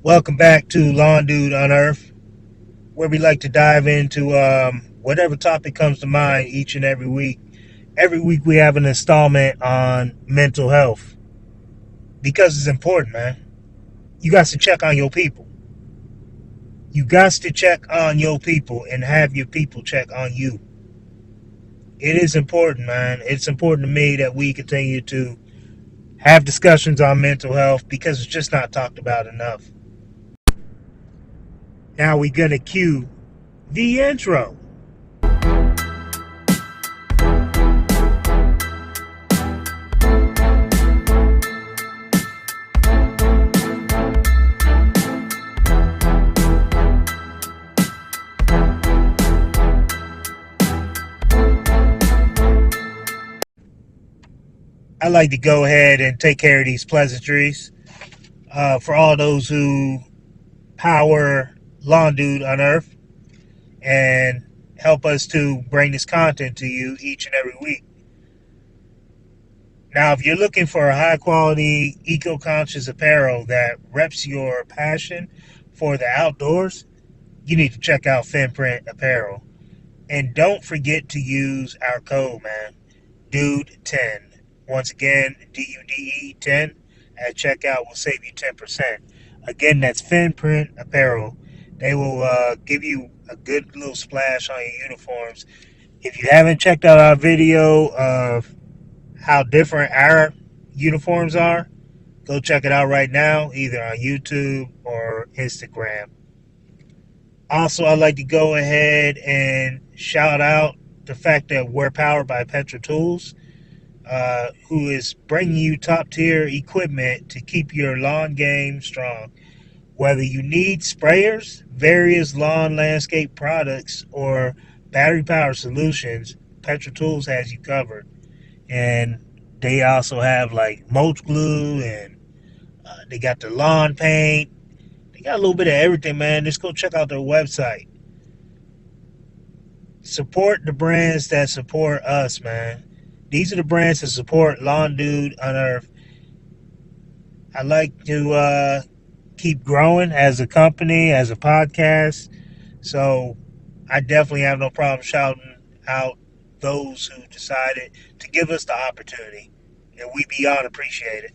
Welcome back to Lawn Dude Unearthed, where we like to dive into whatever topic comes to mind each and every week. Every week we have an installment on mental health because it's important, man. You got to check on your people. You got to check on your people and have your people check on you. It is important, man. It's important to me that we continue to have discussions on mental health because it's just not talked about enough. Now we're going to cue the intro. I like to go ahead and take care of these pleasantries for all those who power Lawn Dude Unearthed and help us to bring this content to you each and every week. Now, if you're looking for a high quality, eco conscious apparel that reps your passion for the outdoors, you need to check out Finprint Apparel. And don't forget to use our code, man, Dude10. Once again, DUDE 10 at checkout will save you 10%. Again, that's Finprint Apparel. They will give you a good little splash on your uniforms. If you haven't checked out our video of how different our uniforms are, go check it out right now, either on YouTube or Instagram. Also, I'd like to go ahead and shout out the fact that we're powered by Petra Tools, who is bringing you top tier equipment to keep your lawn game strong. Whether you need sprayers, various lawn landscape products, or battery power solutions, Petra Tools has you covered. And they also have like mulch glue, and they got the lawn paint. They got a little bit of everything, man. Just go check out their website. Support the brands that support us, man. These are the brands that support Lawn Dude Unearthed. I like to keep growing as a company, as a podcast. So I definitely have no problem shouting out those who decided to give us the opportunity. And we beyond appreciate it.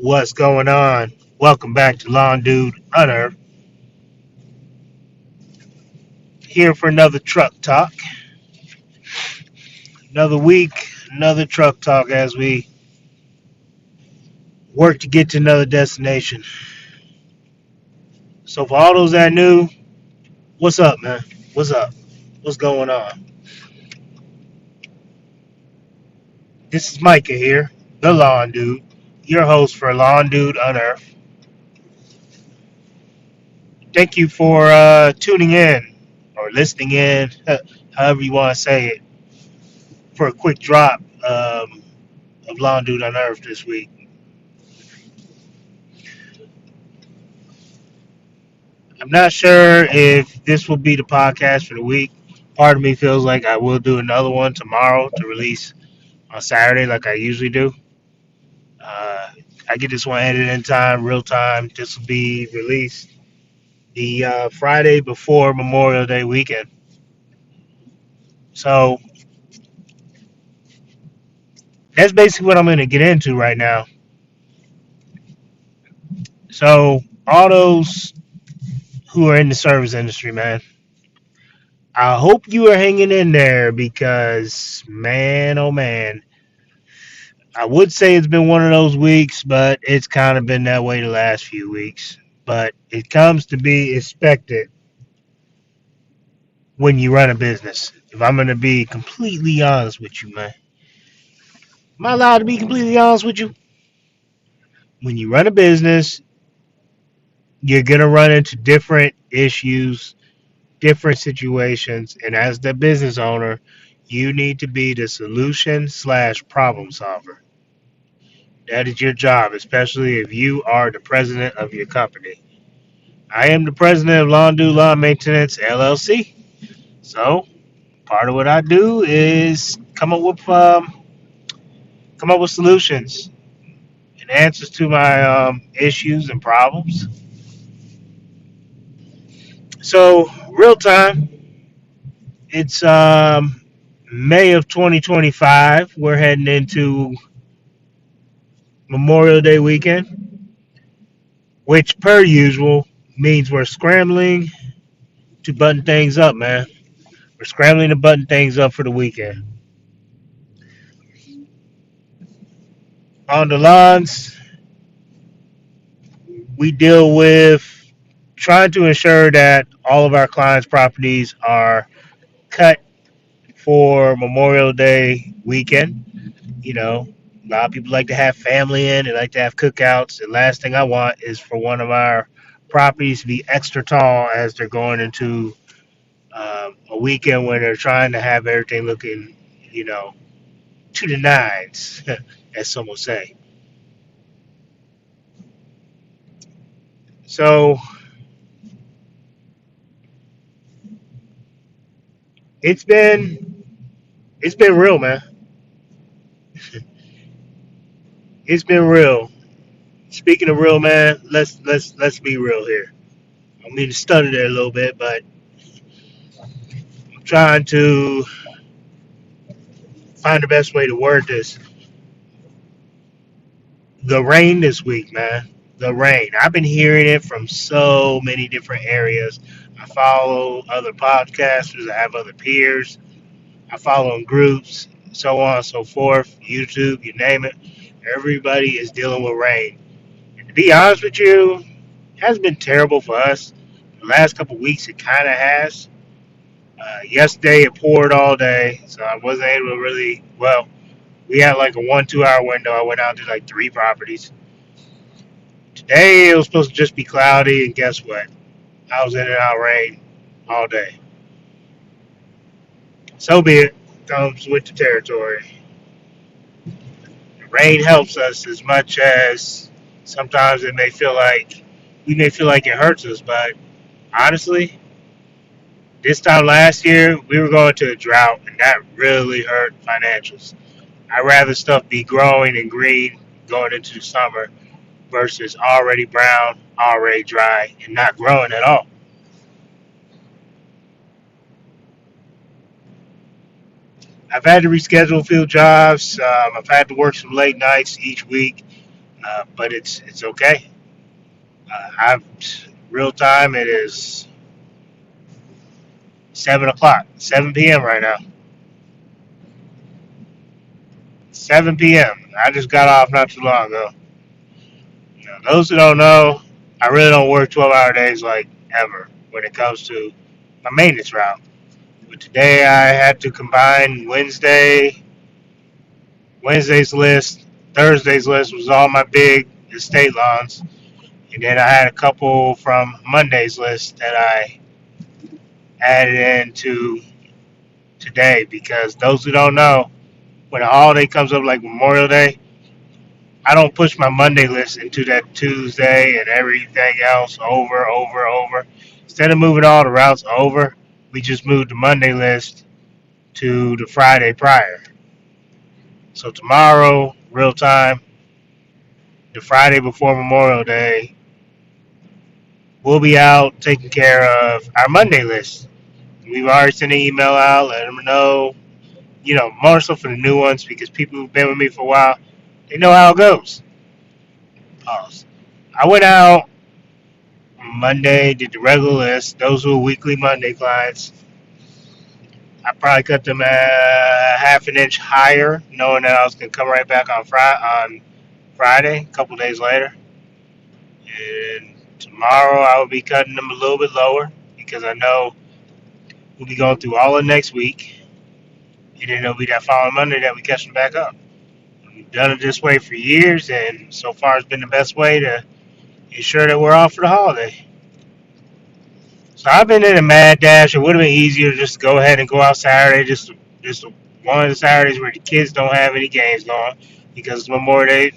What's going on? Welcome back to Lawn Dude Unearthed. Here for another truck talk. Another week, another truck talk as we work to get to another destination. So for all those that knew, what's up, man? What's up? What's going on? This is Micah here, the Lawn Dude, your host for Lawn Dude Unearthed. Thank you for tuning in or listening in, however you want to say it, for a quick drop of Lawn Dude Unearthed this week. I'm not sure if this will be the podcast for the week. Part of me feels like I will do another one tomorrow to release on Saturday like I usually do. I get this one edited in time, real time. This will be released the Friday before Memorial Day weekend. So that's basically what I'm going to get into right now. So all those who are in the service industry, man, I hope you are hanging in there because, man, oh man, I would say it's been one of those weeks, but it's kind of been that way the last few weeks. But it comes to be expected when you run a business. If I'm going to be completely honest with you, man. Am I allowed to be completely honest with you? When you run a business, you're going to run into different issues, different situations. And as the business owner, You need to be the solution slash problem solver. That is your job, especially if you are the president of your company. I am the president of Lawn Dude Lawn Maintenance LLC. So part of what I do is come up with solutions and answers to my issues and problems. So real time, it's May of 2025. We're heading into Memorial Day weekend, which per usual means we're scrambling to button things up, man. We're scrambling to button things up for the weekend. On the lawns, we deal with trying to ensure that all of our clients' properties are cut for Memorial Day weekend. You know, a lot of people like to have family in, they like to have cookouts. The last thing I want is for one of our properties to be extra tall as they're going into a weekend where they're trying to have everything looking, you know, to the nines, as some will say. So it's been it's been real, man. It's been real. Speaking of real, man, let's be real here. I mean to stutter there a little bit, but I'm trying to find the best way to word this. The rain this week, man. The rain. I've been hearing it from so many different areas. I follow other podcasters. I have other peers. I follow in groups, so on and so forth. YouTube, you name it. Everybody is dealing with rain. And to be honest with you, it hasn't been terrible for us. The last couple of weeks, it kind of has. Yesterday, it poured all day, so I wasn't able to really. Well, we had like a 1-2 hour window. I went out to like 3 properties. Today, it was supposed to just be cloudy, and guess what? I was in and out of rain all day. So be it. Comes with the territory. Rain helps us as much as sometimes it may feel like we may feel like it hurts us, but honestly, this time last year we were going to a drought and that really hurt financials. I'd rather stuff be growing and green going into the summer versus already brown, already dry, and not growing at all. I've had to reschedule a few jobs. I've had to work some late nights each week, but it's okay. I've real time. It is 7 o'clock, 7 p.m. right now. 7 p.m. I just got off not too long ago. You know, those who don't know, I really don't work 12-hour days like ever when it comes to my maintenance route. But today I had to combine Wednesday's list. Thursday's list was all my big estate lawns. And then I had a couple from Monday's list that I added into today because those who don't know, when a holiday comes up like Memorial Day, I don't push my Monday list into that Tuesday and everything else over. Instead of moving all the routes over, we just moved the Monday list to the Friday prior. So tomorrow, real time, the Friday before Memorial Day, we'll be out taking care of our Monday list. We've already sent an email out, letting them know, more so for the new ones because people who've been with me for a while, they know how it goes. Pause. I went out Monday, did the regular list. Those who are weekly Monday clients, I probably cut them half an inch higher, knowing that I was going to come right back on Friday, a couple days later. And tomorrow I will be cutting them a little bit lower because I know we'll be going through all of next week. And then it'll be that following Monday that we catch them back up. We've done it this way for years, and so far it's been the best way to ensure that we're off for the holiday. So I've been in a mad dash. It would have been easier just to go ahead and go out Saturday, just to Just one of the Saturdays where the kids don't have any games going because it's Memorial Day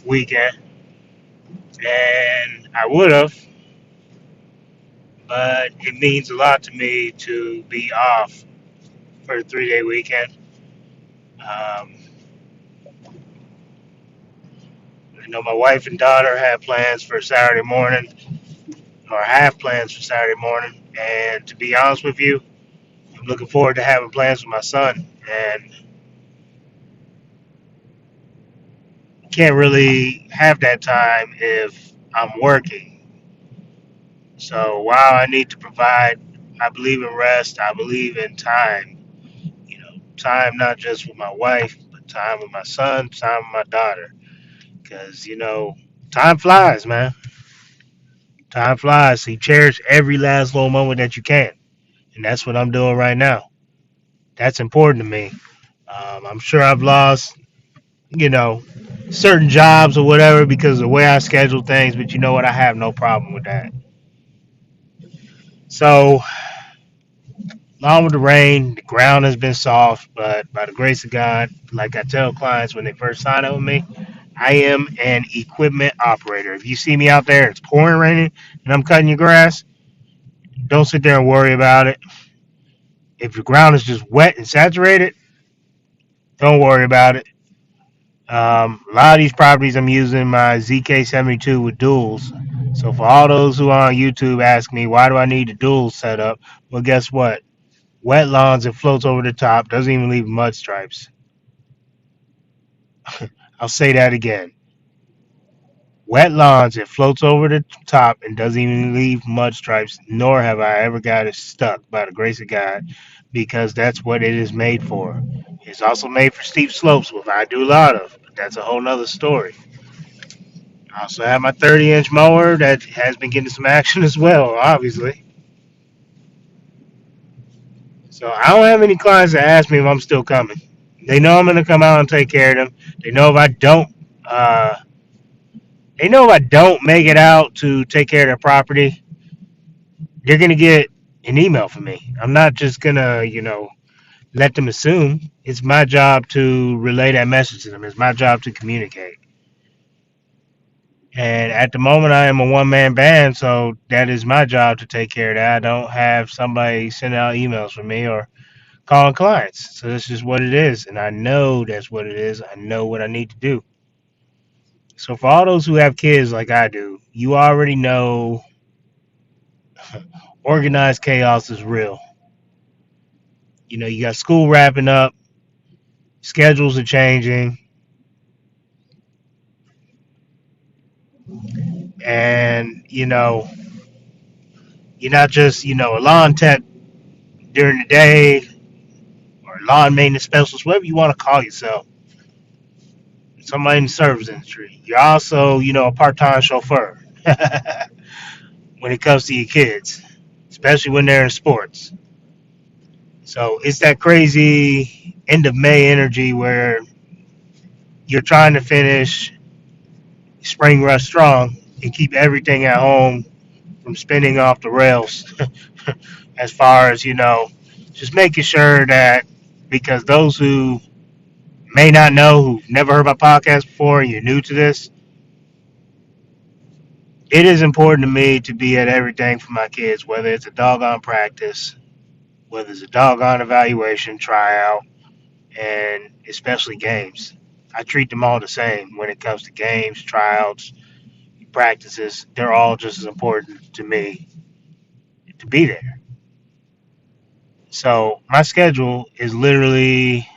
weekend. And I would have, but it means a lot to me to be off for a 3 day weekend. Um, I know my wife and daughter have plans for Saturday morning, or have plans for Saturday morning. And to be honest with you, I'm looking forward to having plans with my son. And can't really have that time if I'm working. So while I need to provide, I believe in rest, I believe in time. Time not just with my wife, but time with my son, time with my daughter. Because, time flies, man. Time flies. So you cherish every last little moment that you can. And that's what I'm doing right now. That's important to me. I'm sure I've lost, you know, certain jobs or whatever because of the way I schedule things, but you know what? I have no problem with that. So, along with the rain, the ground has been soft, but by the grace of God, like I tell clients when they first sign up with me, I am an equipment operator. If you see me out there, it's pouring raining, and I'm cutting your grass, don't sit there and worry about it. If the ground is just wet and saturated, don't worry about it. A lot of these properties I'm using my ZK72 with duals. So for all those who are on YouTube ask me, why do I need the duals set up? Well, guess what? Wet lawns, it floats over the top, doesn't even leave mud stripes. I'll say that again. Wet lawns, it floats over the top and doesn't even leave mud stripes, nor have I ever got it stuck by the grace of God, because that's what it is made for. It's also made for steep slopes, which I do a lot of, but that's a whole nother story. I also have my 30-inch mower that has been getting some action as well, obviously. So I don't have any clients that ask me if I'm still coming. They know I'm going to come out and take care of them. They know if I don't, uh, make it out to take care of their property, they're going to get an email from me. I'm not just going to, let them assume. It's my job to relay that message to them. It's my job to communicate. And at the moment, I am a one-man band, so that is my job to take care of that. I don't have somebody sending out emails for me or calling clients. So this is what it is, and I know that's what it is. I know what I need to do. So for all those who have kids like I do, you already know organized chaos is real. You got school wrapping up, schedules are changing, and you're not just a lawn tech during the day or lawn maintenance specialist, whatever you want to call yourself. Somebody in the service industry. You're also a part-time chauffeur when it comes to your kids, especially when they're in sports. So it's that crazy end of May energy where you're trying to finish spring rush strong and keep everything at home from spinning off the rails. As far as just making sure that, because those who may not know, who've never heard my podcast before, and you're new to this, it is important to me to be at everything for my kids, whether it's a doggone practice, whether it's a doggone evaluation, tryout, and especially games. I treat them all the same when it comes to games, tryouts, practices. They're all just as important to me to be there. So my schedule is literally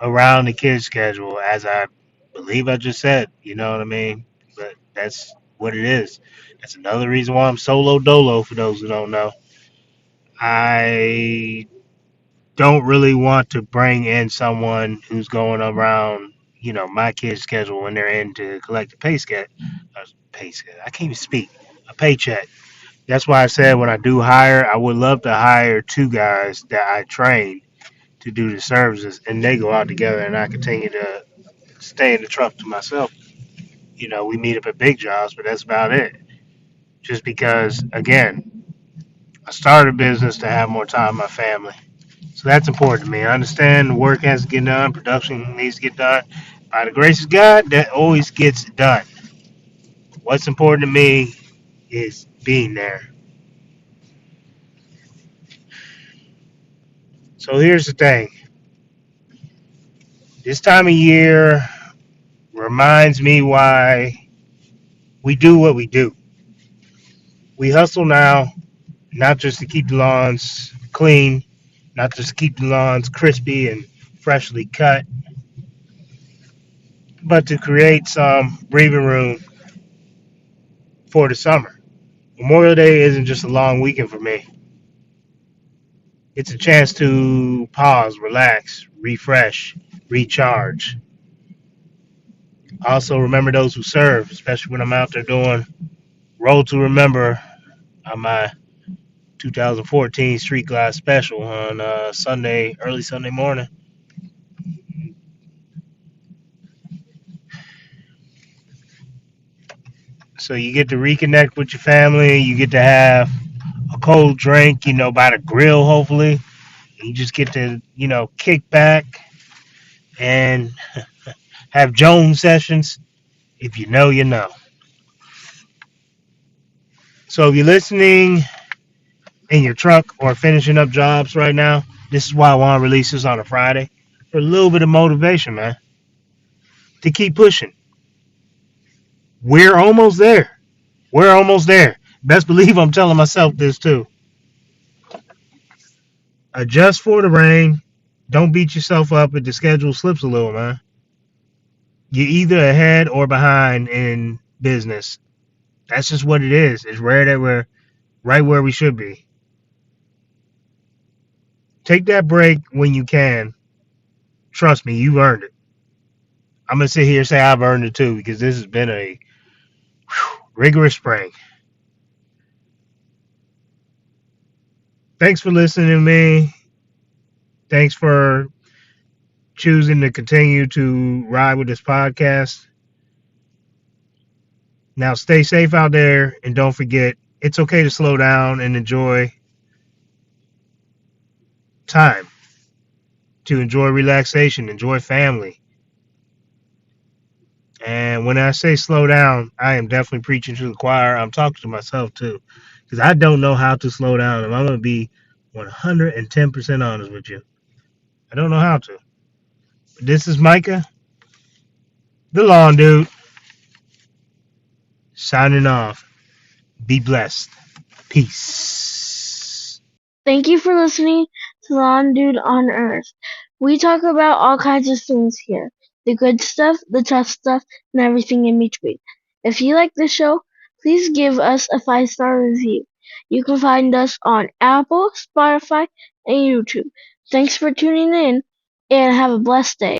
around the kids' schedule, as I believe I just said. You know what I mean? But that's what it is. That's another reason why I'm solo dolo. For those who don't know, I don't really want to bring in someone who's going around, my kids' schedule when they're in to collect a pay scale. Pay scale. I can't even speak. A paycheck. That's why I said when I do hire, I would love to hire two guys that I train to do the services, and they go out together, and I continue to stay in the truck to myself. We meet up at big jobs, but that's about it. Just because, again, I started a business to have more time with my family. So that's important to me. I understand the work has to get done, production needs to get done. By the grace of God, that always gets done. What's important to me is being there. So here's the thing. This time of year reminds me why we do what we do. We hustle now, not just to keep the lawns clean, not just to keep the lawns crispy and freshly cut, but to create some breathing room for the summer. Memorial Day isn't just a long weekend for me. It's a chance to pause, relax, refresh, recharge. I also remember those who serve, especially when I'm out there doing Road to Remember on my 2014 Street Glass special on Sunday, early Sunday morning. So you get to reconnect with your family. You get to have a cold drink, by the grill, hopefully. You just get to, kick back and have Jones sessions. If you know, you know. So if you're listening in your truck or finishing up jobs right now, this is why I want to release this on a Friday. For a little bit of motivation, man. To keep pushing. We're almost there. We're almost there. Best believe I'm telling myself this too. Adjust for the rain. Don't beat yourself up if the schedule slips a little, man. You're either ahead or behind in business. That's just what it is. It's rare that we're right where we should be. Take that break when you can. Trust me, you've earned it. I'm going to sit here and say I've earned it too because this has been a rigorous spring. Thanks for listening to me. Thanks for choosing to continue to ride with this podcast. Now, stay safe out there and don't forget, it's okay to slow down and enjoy time, to enjoy relaxation, enjoy family. And when I say slow down, I am definitely preaching to the choir. I'm talking to myself too, because I don't know how to slow down. And I'm going to be 110% honest with you. I don't know how to. But this is Micah, the Lawn Dude, signing off. Be blessed. Peace. Thank you for listening to Lawn Dude Unearthed. We talk about all kinds of things here. The good stuff, the tough stuff, and everything in between. If you like the show, please give us a 5-star review. You can find us on Apple, Spotify, and YouTube. Thanks for tuning in, and have a blessed day.